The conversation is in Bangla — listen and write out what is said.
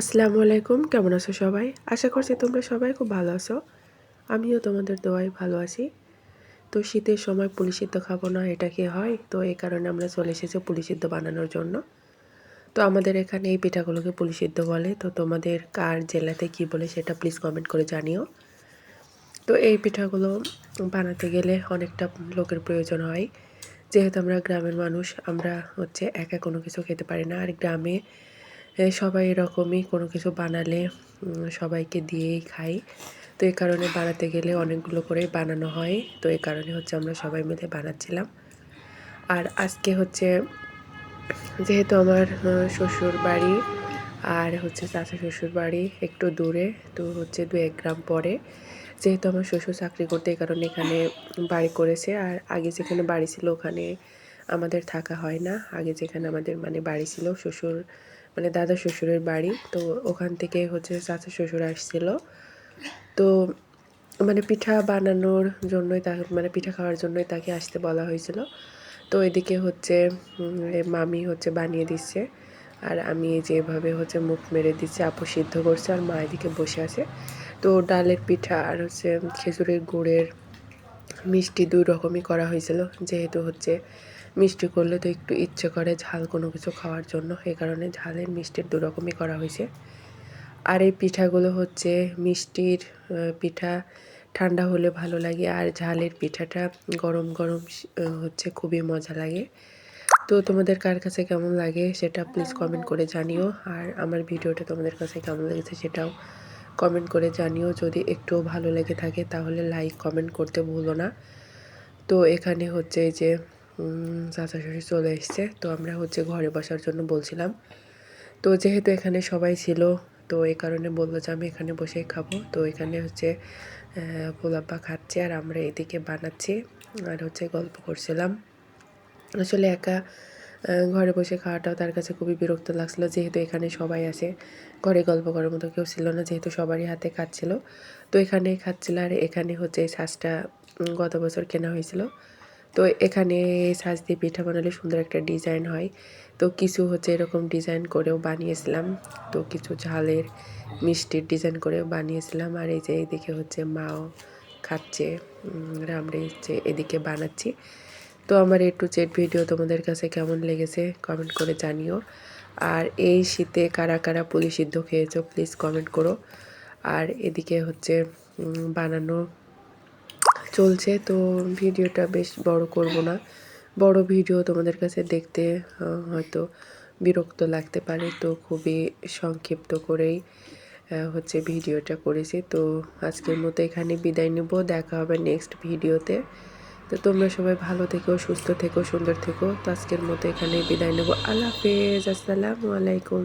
আসসালামু আলাইকুম, কেমন আছো সবাই? আশা করছি তোমরা সবাই খুব ভালো আছো। আমিও তোমাদের দোয়ায় ভালো আছি। তো শীতের সময় পুলি সিদ্ধ খাবো না, এটা কি হয়? তো এই কারণে আমরা চলে এসেছি পুলি সিদ্ধ বানানোর জন্য। তো আমাদের এখানে এই পিঠাগুলোকে পুলি সিদ্ধ বলে। তো তোমাদের কার জেলাতে কি বলে সেটা প্লিজ কমেন্ট করে জানিও। তো এই পিঠাগুলো বানাতে গেলে অনেকটা লোকের প্রয়োজন হয়। যেহেতু আমরা গ্রামের মানুষ, আমরা একা কোনো কিছু খেতে পারি না। আর গ্রামে সবাই এরকমই কোনো কিছু বানালে সবাইকে দিয়েই খাই। তো এই কারণে বানাতে গেলে অনেকগুলো করে বানানো হয়। তো এই কারণে আমরা সবাই মিলে বানাচ্ছিলাম। আর আজকে যেহেতু আমার শ্বশুর বাড়ি আর চাচা শ্বশুর বাড়ি একটু দূরে, তো 2-1 গ্রাম পরে। যেহেতু আমার শ্বশুর চাকরি করতে, এই কারণে এখানে বাড়ি করেছে। আর আগে যেখানে বাড়ি ছিল ওখানে আমাদের থাকা হয় না। আগে যেখানে আমাদের বাড়ি ছিল, শ্বশুর দাদা শ্বশুরের বাড়ি, তো ওখান থেকে চাচা শ্বশুর আসছিল। তো পিঠা বানানোর জন্যই পিঠা খাওয়ার জন্যই তাকে আসতে বলা হয়েছিল। তো এদিকে মামি বানিয়ে দিচ্ছে, আর আমি যেভাবে মুখ মেরে দিচ্ছি, আপু সিদ্ধ করছে আর মা এদিকে বসে আছে। তো ডালের পিঠা আর খেজুরের গুড়ের মিষ্টি 2 রকমই করা হয়েছিল। যেহেতু মিষ্টি করলে তো একটু ইচ্ছে করে ঝাল কোনো কিছু খাওয়ার জন্য, এই কারণে ঝালের মিষ্টির 2 রকমই করা হয়েছে। আর এই পিঠাগুলো মিষ্টির পিঠা ঠান্ডা হলে ভালো লাগে, আর ঝালের পিঠাটা গরম গরম খুবই মজা লাগে। তো তোমাদের কার কাছে কেমন লাগে সেটা প্লিজ কমেন্ট করে জানিও। আর আমার ভিডিওটা তোমাদের কাছে কেমন লেগেছে সেটাও কমেন্ট করে জানিও। যদি একটুও ভালো লেগে থাকে তাহলে লাইক কমেন্ট করতে ভুলো না। তো এখানে এই যে চাচা শ্বশুর চলে এসছে। তো আমরা ঘরে বসার জন্য বলছিলাম। তো যেহেতু এখানে সবাই ছিল, তো এই কারণে বললো যে আমি এখানে বসেই খাবো। তো এখানে পোলাপা খাচ্ছে আর আমরা এদিকে বানাচ্ছি আর গল্প করছিলাম। আসলে একা ঘরে বসে খাওয়াটাও তার কাছে খুবই বিরক্ত লাগছিলো। যেহেতু এখানে সবাই আসে, ঘরে গল্প করার মতো কেউ ছিল না, যেহেতু সবারই হাতে কাজ ছিল। তো এখানেই খাচ্ছিল। আর এখানে এই ছাঁচটা গত বছর কেনা হয়েছিল। তো এখানে ছাঁচ দিয়ে পিঠা বানালে সুন্দর একটা ডিজাইন হয়। তো কিছু এরকম ডিজাইন করেও বানিয়েছিলাম। তো কিছু ঝালের মিষ্টির ডিজাইন করেও বানিয়েছিলাম। আর এই যে এদিকে মাও খাচ্ছে, আমরা এদিকে বানাচ্ছি। তো আমার A to Z ভিডিও তোমাদের কাছে কেমন লেগেছে কমেন্ট করে জানিও। আর এই শীতে কারা কারা পুলি সিদ্ধ খেয়েছো প্লিজ কমেন্ট করো। আর এদিকে বানানো চলছে। তো ভিডিওটা বেশ বড় করব না। বড় ভিডিও তোমাদের কাছে দেখতে হয়তো বিরক্ত লাগতে পারে। তো খুবই সংক্ষিপ্ত করেই ভিডিওটা করেছি। তো আজকের মতো এখানে বিদায় নেব। দেখা হবে নেক্সট ভিডিওতে। তো তোমরা সবাই ভালো থেকো, সুস্থ থেকো, সুন্দর থেকো। তো আজকের মতো এখানে বিদায় নেব। আল্লাহ হাফেজ, আসসালামু আলাইকুম।